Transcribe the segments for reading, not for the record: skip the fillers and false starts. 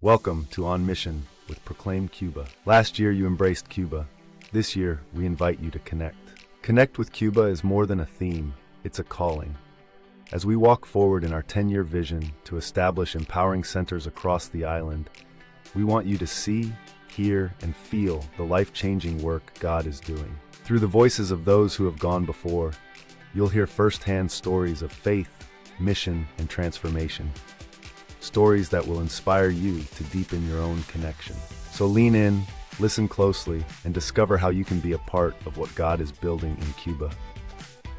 Welcome to On Mission with Proclaim Cuba. Last year you embraced Cuba. This year we invite you to connect. Connect with Cuba is more than a theme, it's a calling. As we walk forward in our 10-year vision to establish empowering centers across the island, we want you to see, hear, and feel the life-changing work God is doing. Through the voices of those who have gone before, you'll hear firsthand stories of faith, mission, and transformation. Stories that will inspire you to deepen your own connection. So lean in, listen closely, and discover how you can be a part of what God is building in Cuba.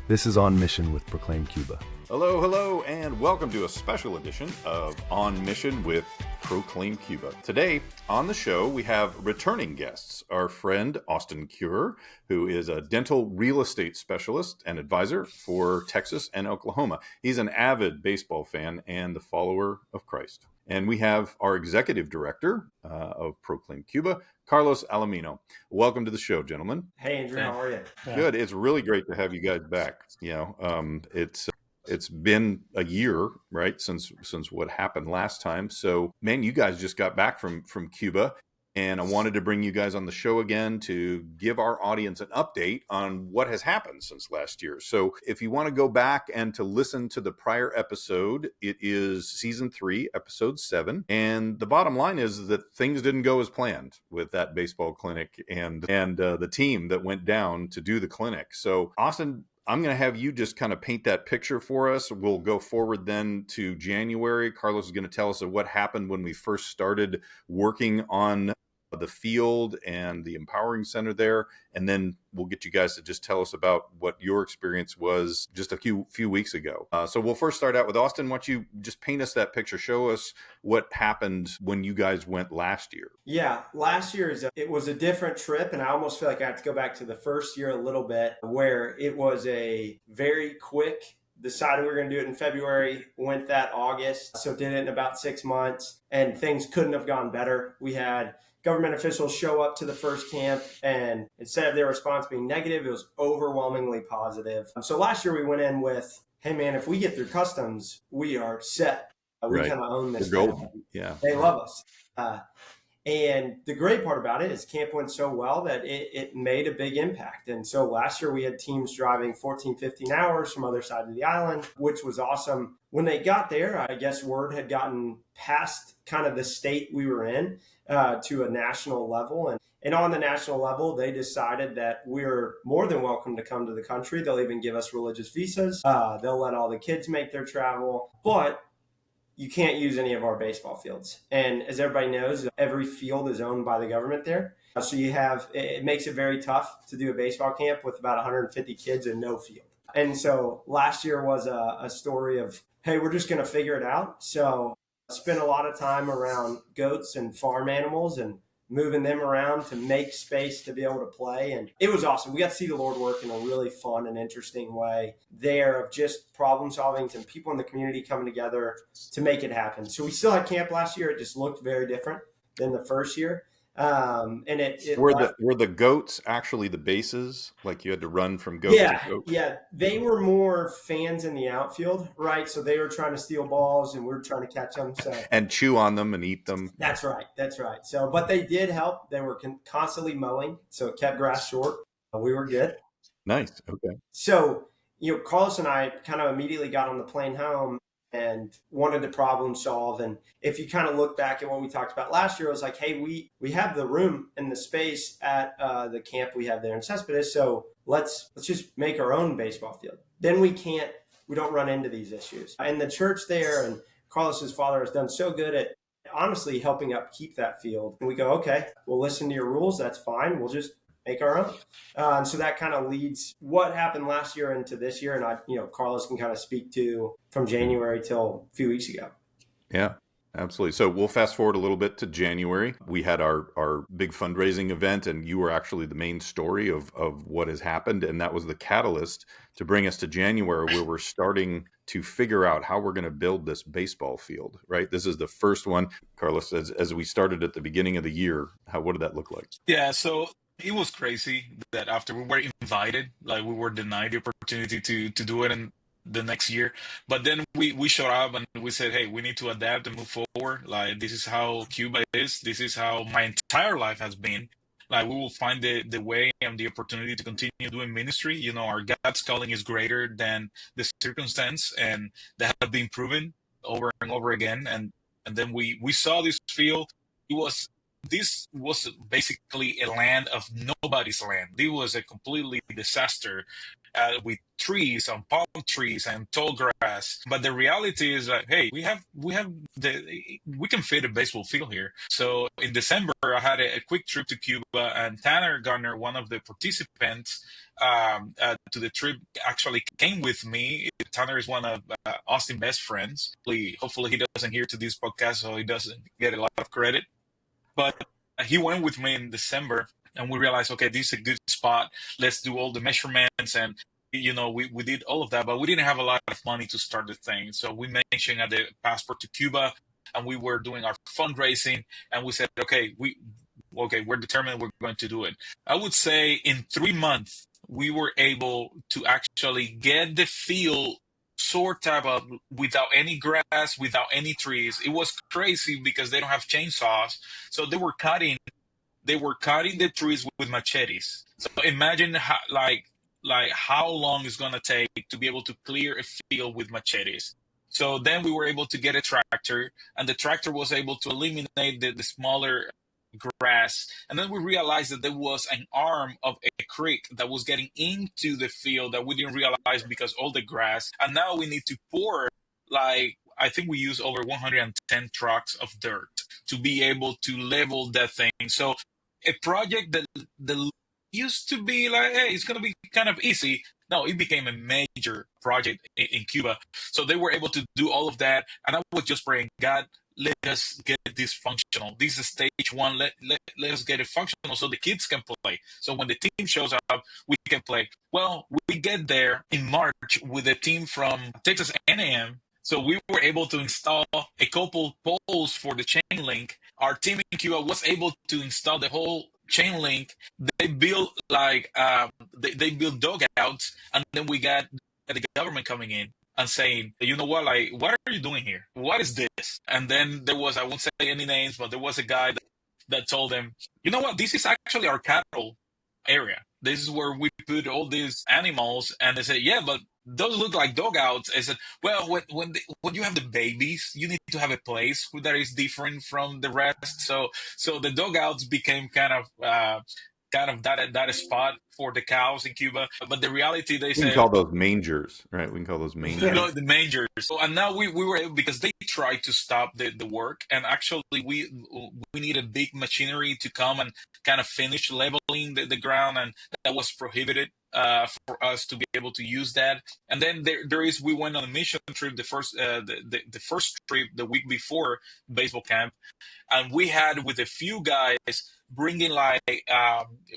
This is On Mission with Proclaim Cuba. Hello, and welcome to a special edition of On Mission with Proclaim Cuba. Today on the show, we have returning guests. Our friend Austin Cure, who is a dental real estate specialist and advisor for Texas and Oklahoma. He's an avid baseball fan and the follower of Christ. And we have our executive director of Proclaim Cuba, Carlos Alamino. Welcome to the show, gentlemen. Hey, Andrew, how are you? Good. It's really great to have you guys back. It's been a year, right, since what happened last time. So, man, you guys just got back from Cuba, and I wanted to bring you guys on the show again to give our audience an update on what has happened since last year. So if you want to go back and to listen to the prior episode, it is season 3, episode 7. And the bottom line is that things didn't go as planned with that baseball clinic and the team that went down to do the clinic. So, Austin, I'm going to have you just kind of paint that picture for us. We'll go forward then to January. Carlos is going to tell us of what happened when we first started working on the field and the empowering center there. And then we'll get you guys to just tell us about what your experience was just a few weeks ago. So we'll first start out with Austin. Why don't you just paint us that picture? Show us what happened when you guys went last year. Yeah, last year it was a different trip, and I almost feel like I have to go back to the first year a little bit, where it was a very quick, decided we were going to do it in February, went that August, so did it in about 6 months, and things couldn't have gone better. We had government officials show up to the first camp, and instead of their response being negative, it was overwhelmingly positive. So last year we went in with, hey man, if we get through customs, we are set. We Right. kind of own this. Yeah. They love us. And the great part about it is camp went so well that it made a big impact. And so last year we had teams driving 14, 15 hours from other side of the island, which was awesome. When they got there, I guess word had gotten past kind of the state we were in to a national level. And on the national level, they decided that we're more than welcome to come to the country. They'll even give us religious visas. They'll let all the kids make their travel. But you can't use any of our baseball fields. And as everybody knows, every field is owned by the government there. So it makes it very tough to do a baseball camp with about 150 kids and no field. And so last year was a story of, hey, we're just going to figure it out. So I spent a lot of time around goats and farm animals and moving them around to make space to be able to play. And it was awesome. We got to see the Lord work in a really fun and interesting way there of just problem solving and people in the community coming together to make it happen. So we still had camp last year. It just looked very different than the first year. And were the goats actually the bases? Like you had to run from goat to goat? Yeah. They were more fans in the outfield, right? So they were trying to steal balls and we were trying to catch them. So and chew on them and eat them. That's right. So, but they did help. They were constantly mowing, so it kept grass short. We were good. Nice. Okay. So, Carlos and I kind of immediately got on the plane home and wanted to problem solve. And if you kind of look back at what we talked about last year, it was like, hey, we have the room and the space at the camp we have there in Cespedes. So let's just make our own baseball field. Then we don't run into these issues. And the church there and Carlos's father has done so good at honestly helping upkeep that field. And we go, okay, we'll listen to your rules. That's fine. We'll just make our own. And so that kind of leads what happened last year into this year. And Carlos can kind of speak to from January till a few weeks ago. Yeah, absolutely. So we'll fast forward a little bit to January. We had our big fundraising event, and you were actually the main story of what has happened. And that was the catalyst to bring us to January, where we're starting to figure out how we're going to build this baseball field, right? This is the first one. Carlos, as we started at the beginning of the year, what did that look like? Yeah, so it was crazy that after we were invited, like we were denied the opportunity to do it, and the next year. But then we showed up and we said, hey, we need to adapt and move forward. Like, this is how Cuba is. This is how my entire life has been. Like, we will find the way and the opportunity to continue doing ministry. You know, our God's calling is greater than the circumstance, and that have been proven over and over again. And then we saw this field. It was this was basically a land of nobody's land. It was a completely disaster, with trees and palm trees and tall grass. But the reality is that, hey, we can fit a baseball field here. So in December, I had a quick trip to Cuba, and Tanner Garner, one of the participants to the trip, actually came with me. Tanner is one of Austin's best friends. Hopefully he doesn't hear to this podcast, so he doesn't get a lot of credit. But he went with me in December, and we realized, okay, this is a good spot. Let's do all the measurements. And, you know, we did all of that, but we didn't have a lot of money to start the thing. So we mentioned at the passport to Cuba, and we were doing our fundraising, and we said, okay, we're determined we're going to do it. I would say in 3 months, we were able to actually get the field sort of without any grass, without any trees. It was crazy because they don't have chainsaws, so they were cutting the trees with machetes. So imagine how long it's gonna take to be able to clear a field with machetes. So then we were able to get a tractor, and the tractor was able to eliminate the smaller grass. And then we realized that there was an arm of a creek that was getting into the field that we didn't realize because all the grass. And now we need to pour, like, I think we use over 110 trucks of dirt to be able to level that thing. So a project that the used to be like, hey, it's going to be kind of easy. No, it became a major project in Cuba. So they were able to do all of that. And I was just praying, God, let us get this functional. This is stage one. Let us get it functional so the kids can play. So when the team shows up, we can play. Well, we get there in March with a team from Texas A&M. So we were able to install a couple poles for the chain link. Our team in Cuba was able to install the whole chain link. They built they built dugouts, and then we got the government coming in and saying, you know what, like, what are you doing here? What is this? And then there was, I won't say any names, but there was a guy that told them, you know what, this is actually our cattle area. This is where we put all these animals. And they said, yeah, but those look like dugouts. I said, well, when you have the babies, you need to have a place that is different from the rest. So the dugouts became kind of that spot for the cows in Cuba. But the reality, they We said, can call those mangers, right? We can call those mangers. no, the mangers. So, and now we were able, because they tried to stop the work, and actually we needed big machinery to come and kind of finish leveling the ground, and that was prohibited for us to be able to use that. And then we went on a mission trip, the first trip the week before baseball camp, and we had with a few guys bringing like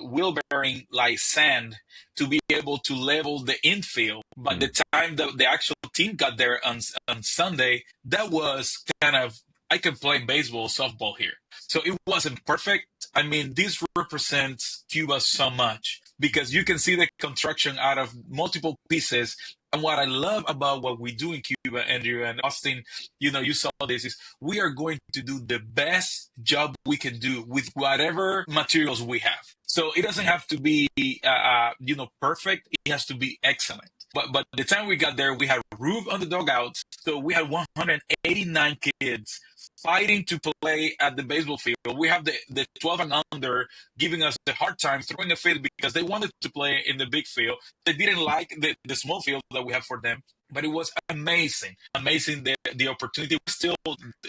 wheelbarrowing like sand to be able to level the infield. But the time that the actual team got there on Sunday, that was kind of, I can play baseball, softball here. So it wasn't perfect. I mean, this represents Cuba so much because you can see the construction out of multiple pieces. And what I love about what we do in Cuba, Andrew and Austin, you saw this, is we are going to do the best job we can do with whatever materials we have. So it doesn't have to be, perfect. It has to be excellent. But the time we got there, we had a roof on the dugouts. So we had 189 kids fighting to play at the baseball field. We have the 12 and under giving us a hard time throwing a field because they wanted to play in the big field. They didn't like the small field that we have for them. But it was amazing the opportunity. Still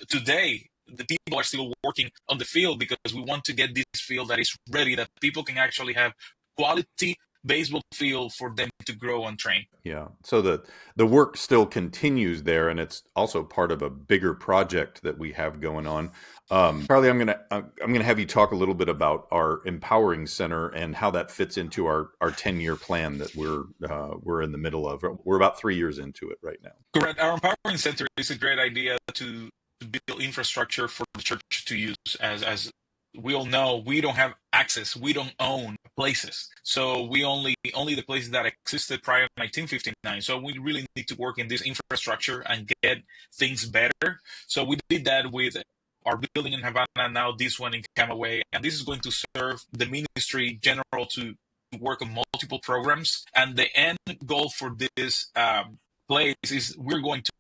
today, the people are still working on the field because we want to get this field that is ready, that people can actually have quality baseball field for them to grow and train. Yeah. So the work still continues there, and it's also part of a bigger project that we have going on. Charlie, I'm gonna have you talk a little bit about our Empowering Center and how that fits into our 10-year plan that we're in the middle of. We're about 3 years into it right now. Correct. Our Empowering Center is a great idea to build infrastructure for the church to use. As we all know, we don't have access. We don't own places. So we only the places that existed prior to 1959. So we really need to work in this infrastructure and get things better. So we did that with our building in Havana, now this one in Camagüey, and this is going to serve the ministry general to work on multiple programs. And the end goal for this place is we're going to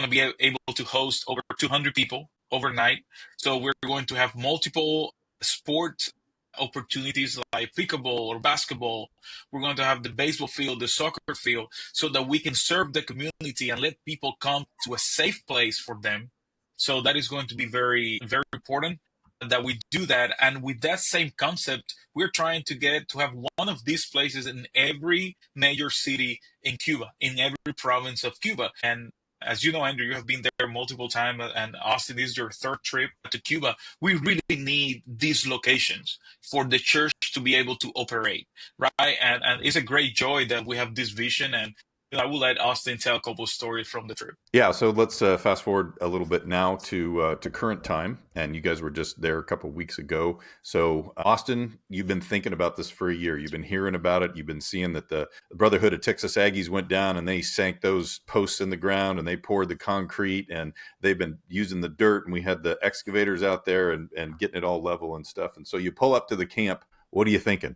be able to host over 200 people overnight. So we're going to have multiple sports opportunities like pickleball or basketball. We're going to have the baseball field, the soccer field, so that we can serve the community and let people come to a safe place for them. So that is going to be very, very important that we do that. And with that same concept, we're trying to get to have one of these places in every major city in Cuba, in every province of Cuba. And as you know, Andrew, you have been there multiple times, and Austin, this is your third trip to Cuba. We really need these locations for the church to be able to operate, right? And it's a great joy that we have this vision. And I will let Austin tell a couple of stories from the trip. Yeah, so let's fast forward a little bit now to current time, and you guys were just there a couple of weeks ago. So Austin, you've been thinking about this for a year. You've been hearing about it. You've been seeing that the Brotherhood of Texas Aggies went down and they sank those posts in the ground and they poured the concrete and they've been using the dirt, and we had the excavators out there and getting it all level and stuff. And so you pull up to the camp. What are you thinking?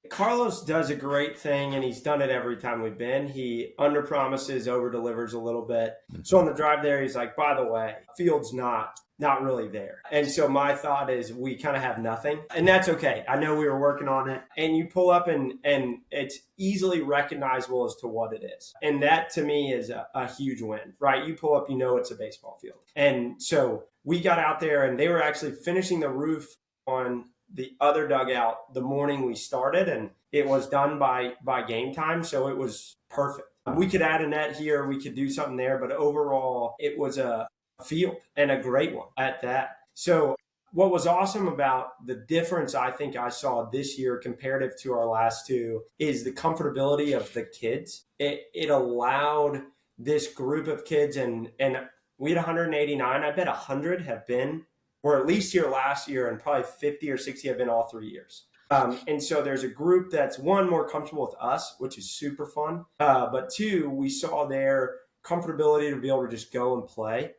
Carlos does a great thing, and he's done it every time we've been. He under promises, over delivers a little bit. So on the drive there, he's like, by the way, field's not really there. And so my thought is we kind of have nothing, and that's okay. I know we were working on it, and you pull up and it's easily recognizable as to what it is. And that to me is a huge win, right? You pull up, it's a baseball field. And so we got out there, and they were actually finishing the roof on the other dugout the morning we started, and it was done by game time. So it was perfect. We could add a net here. We could do something there, but overall it was a field, and a great one at that. So what was awesome about the difference I think I saw this year comparative to our last two is the comfortability of the kids. It allowed this group of kids, and we had 189. I bet 100 have been, or at least here last year, and probably 50 or 60 have been all 3 years. And so there's a group that's, one, more comfortable with us, which is super fun. But two, we saw their comfortability to be able to just go and play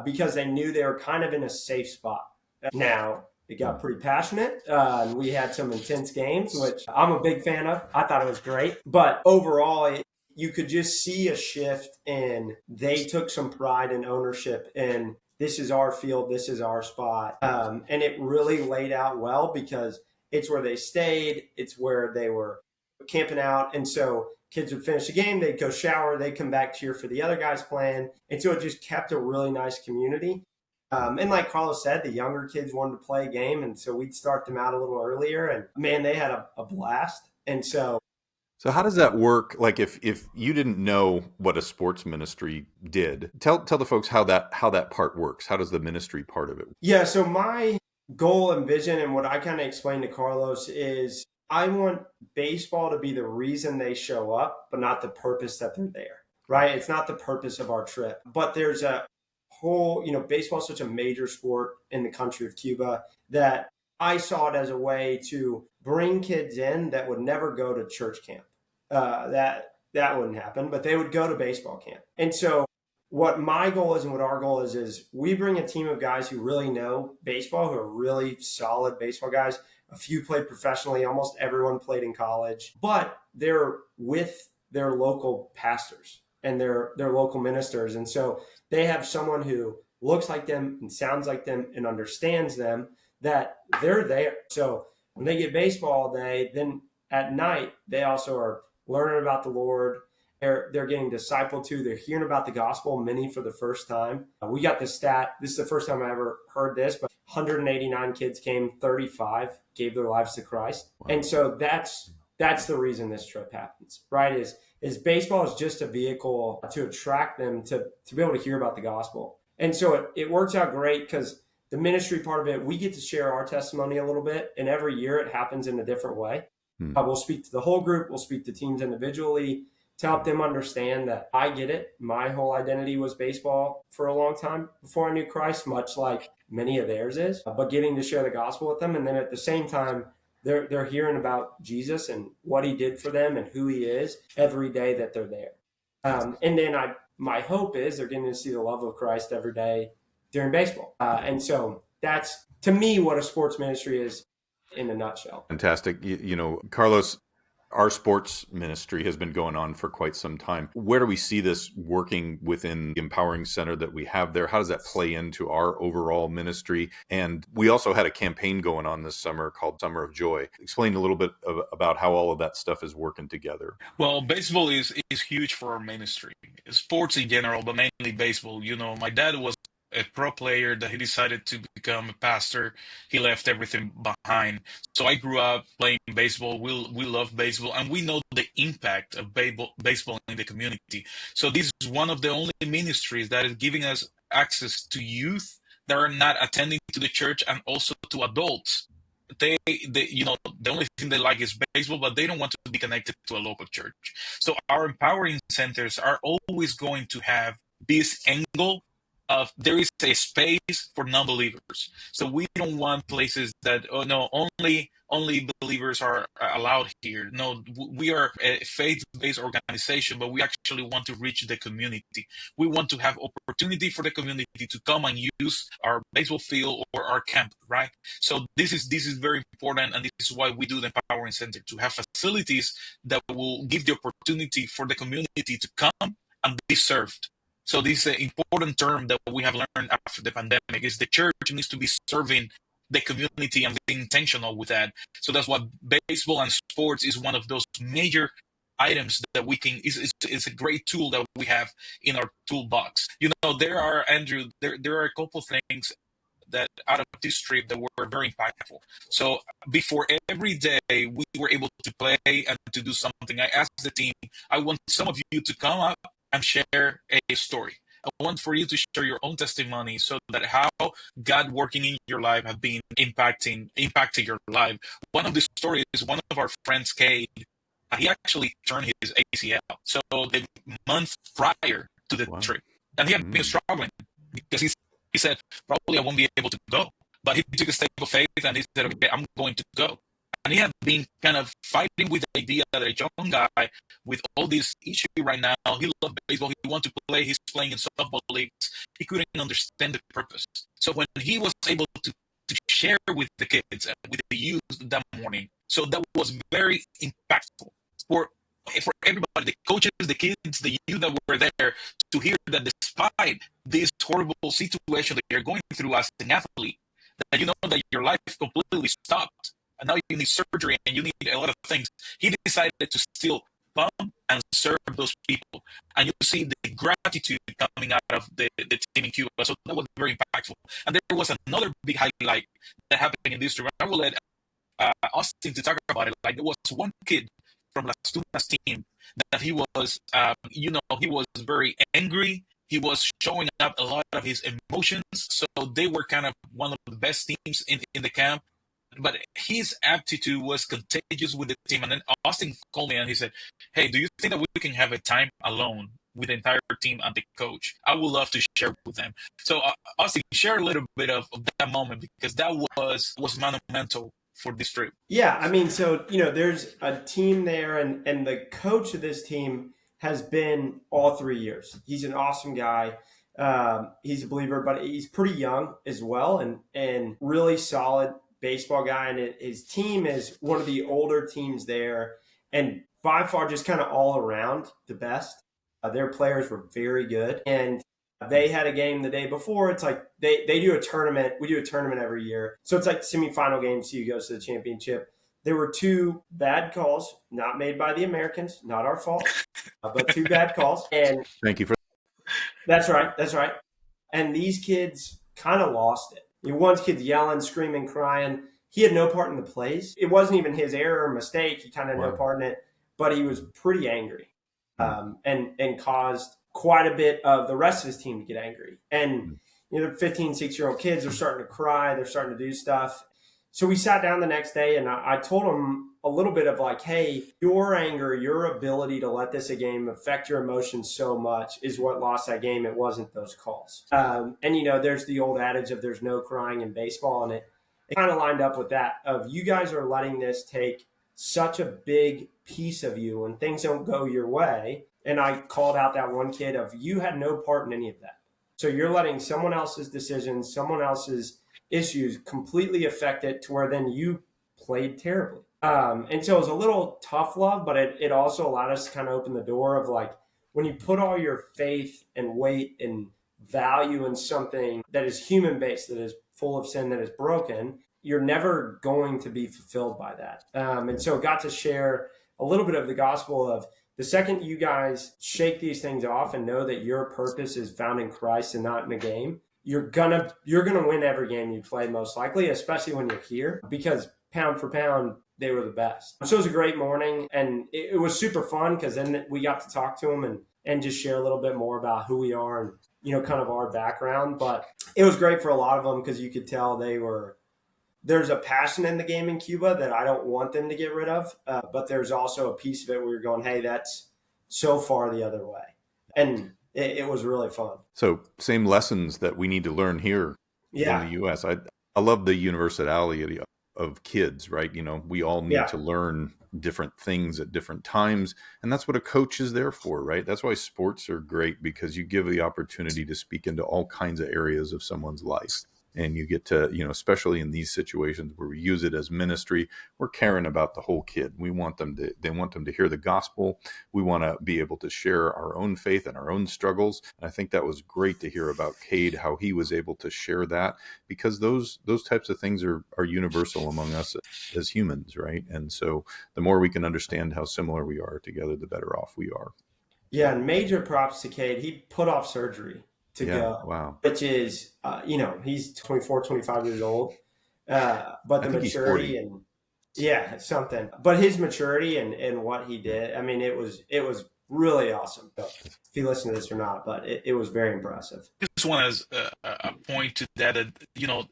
because they knew they were kind of in a safe spot. Now, it got pretty passionate. And we had some intense games, which I'm a big fan of. I thought it was great. But overall, you could just see a shift, and they took some pride and ownership in, this is our field, this is our spot. And it really laid out well because it's where they stayed, it's where they were camping out. And so kids would finish the game, they'd go shower, they'd come back, cheer for the other guys playing. And so it just kept a really nice community. And like Carlos said, the younger kids wanted to play a game. And so we'd start them out a little earlier, and man, they had a blast. And so how does that work? Like if you didn't know what a sports ministry did, tell the folks how that part works. How does the ministry part of it? Yeah, so my goal and vision, and what I kind of explained to Carlos, is I want baseball to be the reason they show up, but not the purpose that they're there, right? It's not the purpose of our trip, but there's a whole, baseball is such a major sport in the country of Cuba that I saw it as a way to bring kids in that would never go to church camp. That wouldn't happen, but they would go to baseball camp. And so what my goal is and what our goal is we bring a team of guys who really know baseball, who are really solid baseball guys. A few played professionally. Almost everyone played in college, but they're with their local pastors and their local ministers. And so they have someone who looks like them and sounds like them and understands them, that they're there. So when they get baseball all day, then at night, they also are learning about the Lord. They're getting discipled too. They're hearing about the gospel, many for the first time. We got the stat. This is the first time I ever heard this, but 189 kids came, 35 gave their lives to Christ. Wow. And so that's the reason this trip happens, right? Is baseball is just a vehicle to attract them to be able to hear about the gospel. And so it works out great because the ministry part of it, we get to share our testimony a little bit, and every year it happens in a different way. We'll speak to the whole group. We'll speak to teams individually to help them understand that I get it. My whole identity was baseball for a long time before I knew Christ, much like many of theirs is, but getting to share the gospel with them. And then at the same time, They're hearing about Jesus and what he did for them and who he is every day that they're there. And then my hope is they're getting to see the love of Christ every day during baseball. And so that's, to me, what a sports ministry is in a nutshell. Fantastic. Carlos, our sports ministry has been going on for quite some time. Where do we see this working within the Empowering Center that we have there? How does that play into our overall ministry? And we also had a campaign going on this summer called Summer of Joy. Explain a little bit about how all of that stuff is working together. Well, baseball is huge for our ministry. Sports in general, but mainly baseball. My dad was a pro player that he decided to become a pastor. He left everything behind. So I grew up playing baseball. We love baseball, and we know the impact of baseball in the community. So this is one of the only ministries that is giving us access to youth that are not attending to the church, and also to adults. The only thing they like is baseball, but they don't want to be connected to a local church. So our empowering centers are always going to have this angle of there is a space for non-believers. So we don't want places that, oh no, only believers are allowed here. No, we are a faith-based organization, but we actually want to reach the community. We want to have opportunity for the community to come and use our baseball field or our camp, right? So this is very important, and this is why we do the Empowering Center, to have facilities that will give the opportunity for the community to come and be served. So this is an important term that we have learned after the pandemic, is the church needs to be serving the community and being intentional with that. So that's why baseball and sports is one of those major items that we can, is a great tool that we have in our toolbox. There are a couple things that out of this trip that were very impactful. So before every day we were able to play and to do something, I asked the team, I want some of you to come up and share a story. I want for you to share your own testimony, so that how God working in your life have been impacting your life. One of the stories is one of our friends, Cade. He actually turned his ACL. So the month prior to the trip, and he had been struggling because he said, probably I won't be able to go. But he took a step of faith and he said, okay, I'm going to go. And he had been kind of fighting with the idea that a young guy with all this issue right now, he loved baseball, he wanted to play, he's playing in softball leagues. He couldn't understand the purpose. So when he was able to share with the kids and with the youth that morning, so that was very impactful for everybody, the coaches, the kids, the youth that were there, to hear that despite this horrible situation that you're going through as an athlete, that you know that your life completely stopped, and now you need surgery and you need a lot of things. He decided to still come and serve those people. And you see the gratitude coming out of the team in Cuba. So that was very impactful. And there was another big highlight that happened in this trip. I will let Austin to talk about it. Like, there was one kid from Las Tunas team that he was, he was very angry. He was showing up a lot of his emotions. So they were kind of one of the best teams in the camp. But his aptitude was contagious with the team. And then Austin called me and he said, hey, do you think that we can have a time alone with the entire team and the coach? I would love to share with them. So Austin, share a little bit of that moment, because that was monumental for this trip. Yeah, I mean, so, there's a team there, and the coach of this team has been all 3 years. He's an awesome guy. He's a believer, but he's pretty young as well, and really solid baseball guy. And his team is one of the older teams there, and by far just kind of all around the best. Their players were very good, and they had a game the day before. It's like they do a tournament. We do a tournament every year. So it's like semifinal games. So you go to the championship. There were 2 bad calls, not made by the Americans, not our fault, but 2 bad calls. And thank you for That's right. And these kids kind of lost it. One kid's yelling, screaming, crying. He had no part in the plays. It wasn't even his error or mistake. He kind of had no part in it, but he was pretty angry, and caused quite a bit of the rest of his team to get angry. And, 15, 6-year-old kids are starting to cry. They're starting to do stuff. So we sat down the next day, and I told him a little bit of like, hey, your anger, your ability to let this game affect your emotions so much is what lost that game. It wasn't those calls. And, there's the old adage of there's no crying in baseball, and it kind of lined up with that of you guys are letting this take such a big piece of you when things don't go your way. And I called out that one kid of you had no part in any of that. So you're letting someone else's decisions, someone else's issues completely affect it to where then you played terribly. And so it was a little tough love, but it also allowed us to kind of open the door of like, when you put all your faith and weight and value in something that is human based, that is full of sin, that is broken, you're never going to be fulfilled by that. And so got to share a little bit of the gospel of the second you guys shake these things off and know that your purpose is found in Christ and not in a game, you're gonna win every game you play, most likely, especially when you're here, because pound for pound, they were the best. So it was a great morning, and it was super fun because then we got to talk to them and just share a little bit more about who we are and, you know, kind of our background. But it was great for a lot of them because you could tell there's a passion in the game in Cuba that I don't want them to get rid of. But there's also a piece of it where you're going, hey, that's so far the other way. And it was really fun. So same lessons that we need to learn here in the U.S. I love the universality of kids, right? You know, we all need to learn different things at different times. And that's what a coach is there for, right? That's why sports are great, because you give the opportunity to speak into all kinds of areas of someone's life. And you get to, you know, especially in these situations where we use it as ministry, we're caring about the whole kid. They want them to hear the gospel. We want to be able to share our own faith and our own struggles. And I think that was great to hear about Cade, how he was able to share that, because those types of things are universal among us as humans, right? And so the more we can understand how similar we are together, the better off we are. Yeah, and major props to Cade. He put off surgery to go. Wow. Which is, you know, he's 24, 25 years old. But the maturity and something. But his maturity and what he did, I mean, it was really awesome. So, if you listen to this or not, but it was very impressive. Just want to point to that, you know,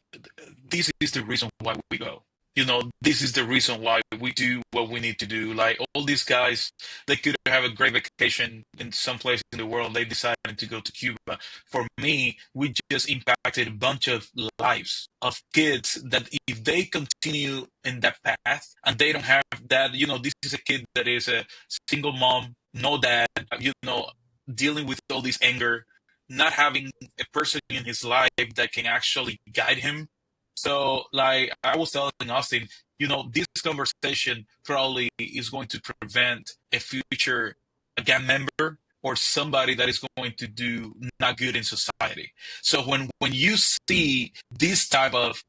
this is the reason why we go. You know, this is the reason why we do what we need to do. Like all these guys, they could have a great vacation in some place in the world. They decided to go to Cuba. For me, we just impacted a bunch of lives of kids that if they continue in that path and they don't have that, you know, this is a kid that is a single mom, no dad, you know, dealing with all this anger, not having a person in his life that can actually guide him. So, like I was telling Austin, you know, this conversation probably is going to prevent a future gang member or somebody that is going to do not good in society. So when you see this type of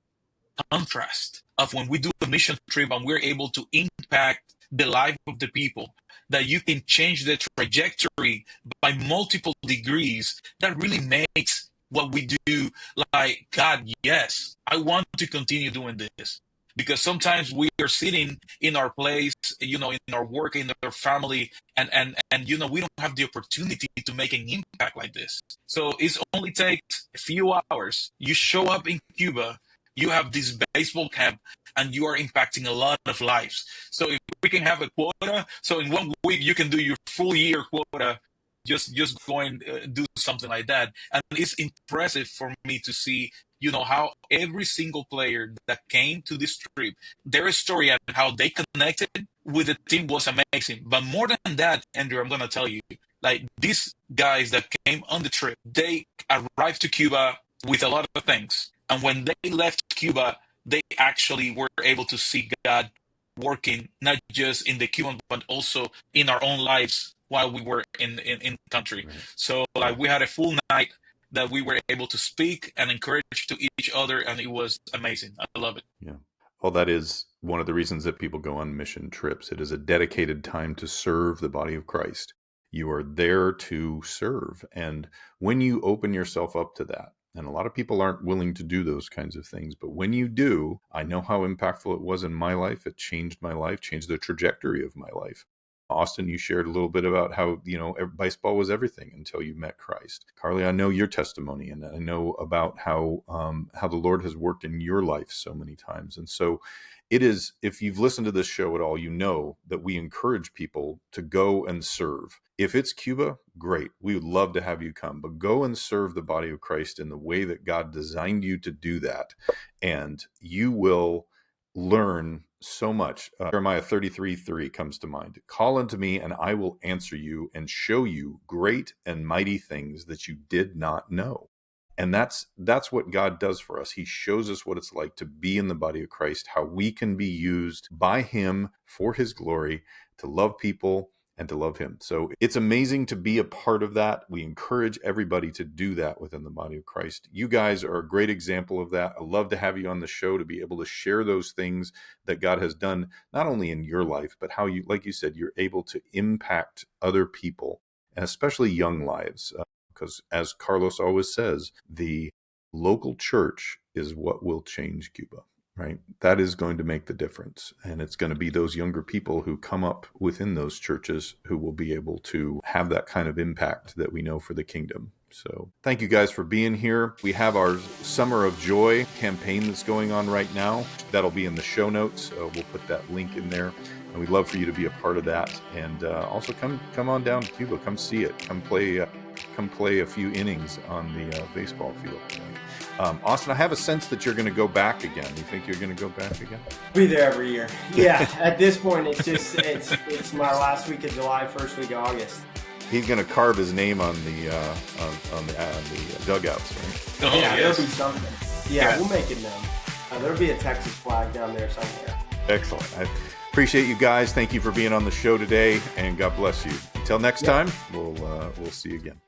contrast of when we do a mission trip and we're able to impact the life of the people, that you can change the trajectory by multiple degrees, that really makes what we do like, God, yes, I want to continue doing this. Because sometimes we are sitting in our place, you know, in our work, in our family, and you know, we don't have the opportunity to make an impact like this. So it only takes a few hours. You show up in Cuba, you have this baseball camp, and you are impacting a lot of lives. So if we can have a quota, so in 1 week you can do your full year quota, just go and do something like that. And it's impressive for me to see, you know, how every single player that came to this trip, their story and how they connected with the team was amazing. But more than that, Andrew, I'm going to tell you, like these guys that came on the trip, they arrived to Cuba with a lot of things. And when they left Cuba, they actually were able to see God working, not just in the Cuban, but also in our own lives while we were in the country. Right. So like we had a full night that we were able to speak and encourage to each other, and it was amazing. I love it. Yeah. Well, that is one of the reasons that people go on mission trips. It is a dedicated time to serve the body of Christ. You are there to serve. And when you open yourself up to that, and a lot of people aren't willing to do those kinds of things, but when you do, I know how impactful it was in my life. It changed my life, changed the trajectory of my life. Austin, you shared a little bit about how, baseball was everything until you met Christ. Carly, I know your testimony, and I know about how the Lord has worked in your life so many times. And so it is, if you've listened to this show at all, you know that we encourage people to go and serve. If it's Cuba, great. We would love to have you come, but go and serve the body of Christ in the way that God designed you to do that. And you will learn so much. Jeremiah 33:3 comes to mind. Call unto me and I will answer you and show you great and mighty things that you did not know. And that's what God does for us. He shows us what it's like to be in the body of Christ, how we can be used by him for his glory, to love people and to love him. So it's amazing to be a part of that. We encourage everybody to do that within the body of Christ. You guys are a great example of that. I love to have you on the show to be able to share those things that God has done, not only in your life, but how you, like you said, you're able to impact other people, and especially young lives. Because as Carlos always says, the local church is what will change Cuba. Right? That is going to make the difference. And it's going to be those younger people who come up within those churches who will be able to have that kind of impact that we know for the kingdom. So thank you guys for being here. We have our Summer of Joy campaign that's going on right now. That'll be in the show notes. We'll put that link in there. And we'd love for you to be a part of that. And also come on down to Cuba. Come see it. Come play a few innings on the baseball field. Austin, I have a sense that you're going to go back again. You think you're going to go back again? Be there every year. Yeah. At this point, it's my last week of July, first week of August. He's going to carve his name on the dugouts, right? Oh, yeah, yes. There'll be something. Yeah, we'll make it known. There'll be a Texas flag down there somewhere. Excellent. I appreciate you guys. Thank you for being on the show today, and God bless you. Until next time, we'll see you again.